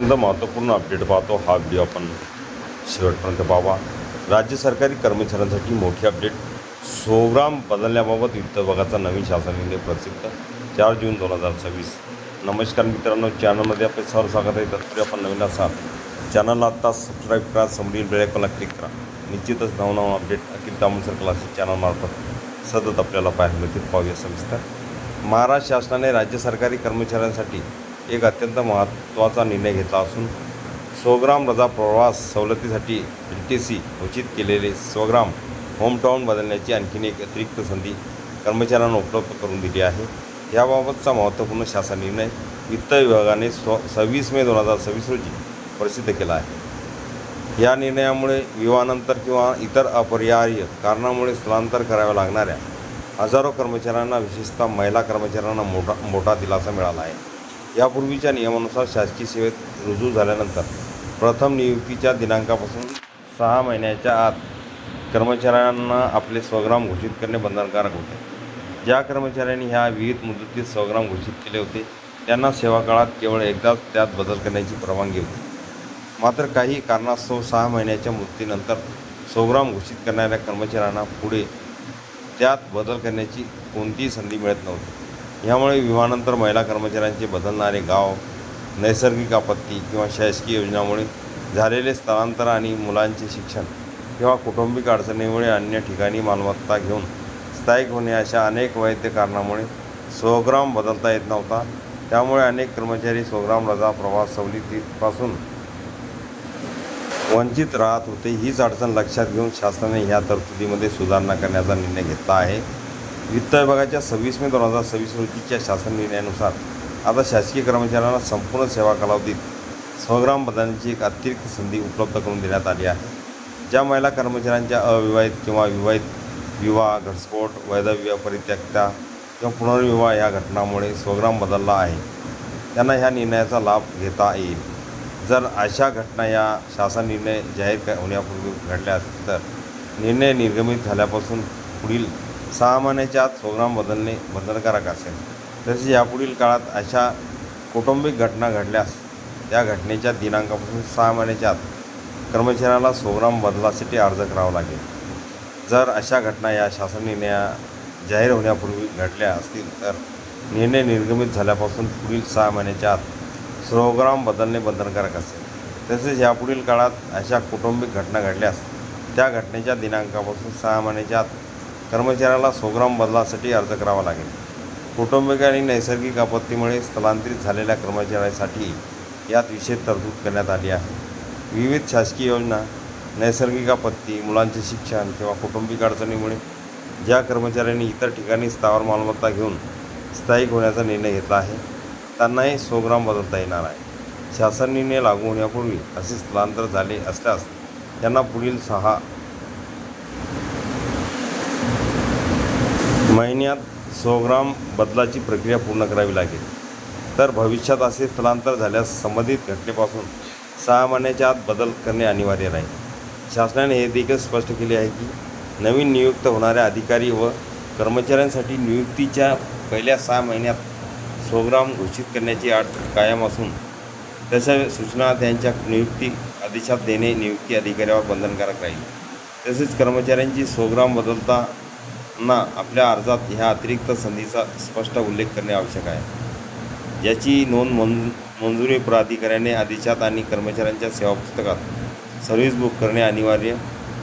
अत्यंत महत्त्वपूर्ण अपडेट पाहतो. हा व्हिडिओ आपण शेवटपर्यंत पाहावा. राज्य सरकारी कर्मचाऱ्यांसाठी मोठी अपडेट. 100 ग्राम बदलण्याबाबत वित्त विभागाचा नवीन शासन निर्णय प्रसिद्ध 4 जून 2026. नमस्कार मित्रांनो, चॅनलमध्ये आपले सर्व स्वागत आहे. तत्पूर्वी आपण नवीन असाल चॅनलला आत्ता सबस्क्राईब करा, समोरील बेल आयकॉनला क्लिक करा. निश्चितच नवनवीन अपडेट अखिल तामोलकर क्लासेस चॅनलमार्फत सतत आपल्याला पाहायला मिळतील. पाहूया सविस्तर. महाराष्ट्र शासनाने राज्य सरकारी कर्मचाऱ्यांसाठी एक अत्यंत महत्त्वाचा निर्णय घेतला असून 100 ग्राम रजा प्रवास सवलतीसाठी LTC घोषित केलेले 100 ग्राम होमटाऊन बदलण्याची आणखीन एक अतिरिक्त संधी कर्मचाऱ्यांना उपलब्ध करून दिली आहे. याबाबतचा महत्त्वपूर्ण शासन निर्णय वित्त विभागाने 26 मे 2026 रोजी प्रसिद्ध केला आहे. या निर्णयामुळे विवाहानंतर किंवा इतर अपरिहार्य कारणामुळे स्थलांतर कराव्या लागणाऱ्या हजारो कर्मचाऱ्यांना, विशेषतः महिला कर्मचाऱ्यांना मोठा दिलासा मिळाला आहे. यापूर्वीच्या नियमानुसार शासकीय सेवेत रुजू झाल्यानंतर प्रथम नियुक्तीच्या दिनांकापासून 6 महिन्याच्या आत कर्मचाऱ्यांना आपले 100 ग्राम घोषित करणे बंधनकारक होते. ज्या कर्मचाऱ्यांनी ह्या विविध मुदतीत 100 ग्राम घोषित केले होते त्यांना सेवा काळात केवळ एकदाच त्यात बदल करण्याची परवानगी होती. मात्र काही कारणास्तव 6 महिन्याच्या मुदतीनंतर 100 ग्राम घोषित करणाऱ्या कर्मचाऱ्यांना पुढे त्यात बदल करण्याची कोणतीही संधी मिळत नव्हती. यामुळे विवाहानंतर महिला कर्मचाऱ्यांचे बदलणारे गाव, नैसर्गिक आपत्ती किंवा शासकीय योजनामुळे झालेले स्थलांतर आणि मुलांचे शिक्षण किंवा कौटुंबिक अडचणीमुळे अन्य ठिकाणी मालमत्ता घेऊन स्थायिक होणे अशा अनेक वैध कारणामुळे 100 ग्राम बदलता येत नव्हता. त्यामुळे अनेक कर्मचारी 100 ग्राम रजा प्रवास सवलतीपासून वंचित राहत होते. हीच अडचण लक्षात घेऊन शासनाने ह्या तरतुदीमध्ये सुधारणा करण्याचा निर्णय घेतला आहे. वित्त विभागाच्या 26 मे 2026 रोजीच्या शासन निर्णयानुसार आता शासकीय कर्मचाऱ्यांना संपूर्ण सेवा कालावधीत 100 ग्राम बदलण्याची एक अतिरिक्त संधी उपलब्ध करून देण्यात आली आहे. ज्या महिला कर्मचाऱ्यांच्या अविवाहित किंवा विवाहित विवाह, घटस्फोट, वैधव्य, परित्यक्ता किंवा पुनर्विवाह या घटनांमुळे 100 ग्राम बदलला आहे त्यांना ह्या निर्णयाचा लाभ घेता येईल. जर अशा घटना या शासन निर्णय जाहीर होण्यापूर्वी घडल्या असतील तर निर्णय निर्गमित झाल्यापासून पुढील 6 महिन्याच्या आत 100 ग्राम बदलणे बंधनकारक असेल. तसेच यापुढील काळात अशा कौटुंबिक घटना घडल्यास त्या घटनेच्या दिनांकापासून 6 महिन्याच्या आत कर्मचाऱ्याला 100 ग्राम बदलासाठी अर्ज करावा लागेल. जर अशा घटना या शासन निर्णया जाहीर होण्यापूर्वी घडल्या असतील तर निर्णय निर्गमित झाल्यापासून पुढील 6 महिन्याच्या आत 100 ग्राम बदलणे बंधनकारक असेल. तसेच यापुढील काळात अशा कौटुंबिक घटना घडल्यास त्या घटनेच्या दिनांकापासून 6 महिन्याच्या आत कर्मचाऱ्याला 100 ग्राम बदलासाठी अर्ज करावा लागेल. कौटुंबिक आणि नैसर्गिक आपत्तीमुळे स्थलांतरित झालेल्या कर्मचाऱ्यांसाठी यात विशेष तरतूद करण्यात आली आहे. विविध शासकीय योजना, नैसर्गिक आपत्ती, मुलांचे शिक्षण किंवा कौटुंबिक अडचणीमुळे ज्या कर्मचाऱ्यांनी इतर ठिकाणी स्थावर मालमत्ता घेऊन स्थायिक होण्याचा निर्णय घेतला आहे त्यांनाही 100 ग्राम बदलता येणार आहे. शासन निर्णय लागू होण्यापूर्वी असे स्थलांतर झाले असल्यास त्यांना पुढील 6 महिन्यात 100 ग्राम बदलाची प्रक्रिया पूर्ण करावी लागेल. तर भविष्यात असे स्थलांतर झाल्यास संबंधित घटनेपासून 6 महिन्याच्या आत बदल करणे अनिवार्य राहील. शासनाने हे देखील स्पष्ट केले आहे की नवीन नियुक्त होणाऱ्या अधिकारी व कर्मचाऱ्यांसाठी नियुक्तीच्या पहिल्या 6 महिन्यात 100 ग्राम घोषित करण्याची अट कायम असून तशा सूचना त्यांच्या नियुक्ती आदेशात देणे नियुक्ती अधिकाऱ्यावर बंधनकारक राहील. तसेच कर्मचाऱ्यांची 100 ग्राम बदलताना आपल्या अर्जात ह्या अतिरिक्त संधीचा स्पष्ट उल्लेख करणे आवश्यक आहे. याची नोंद मंजुरी प्राधिकाऱ्याने आदेशात आणि कर्मचाऱ्यांच्या सेवा पुस्तकात सर्व्हिस बुक करणे अनिवार्य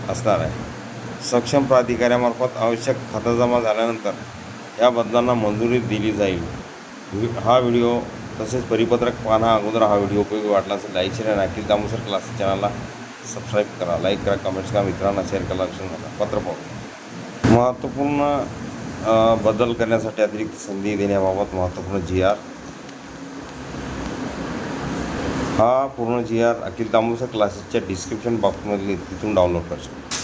असणार आहे. सक्षम प्राधिकाऱ्यामार्फत आवश्यक खातरजमा झाल्यानंतर या बदलांना मंजुरी दिली जाईल. हा व्हिडिओ तसेच परिपत्रक पाहण्या अगोदर हा व्हिडिओ उपयोगी वाटला असेल लाईक, शेअर आणि अखिल तामोलकर क्लासेस चॅनलला सबस्क्राईब करा, लाईक करा, कमेंट्स करा, मित्रांना शेअर करा, विसरू नका. पत्र पाहू. महत्त्वपूर्ण बदल करण्यासाठी अतिरिक्त संधी देण्याबाबत महत्त्वपूर्ण GR. हा पूर्ण GR अखिल तामोलकर क्लासेसच्या डिस्क्रिप्शन बॉक्समधील तिथून डाउनलोड करू शकता.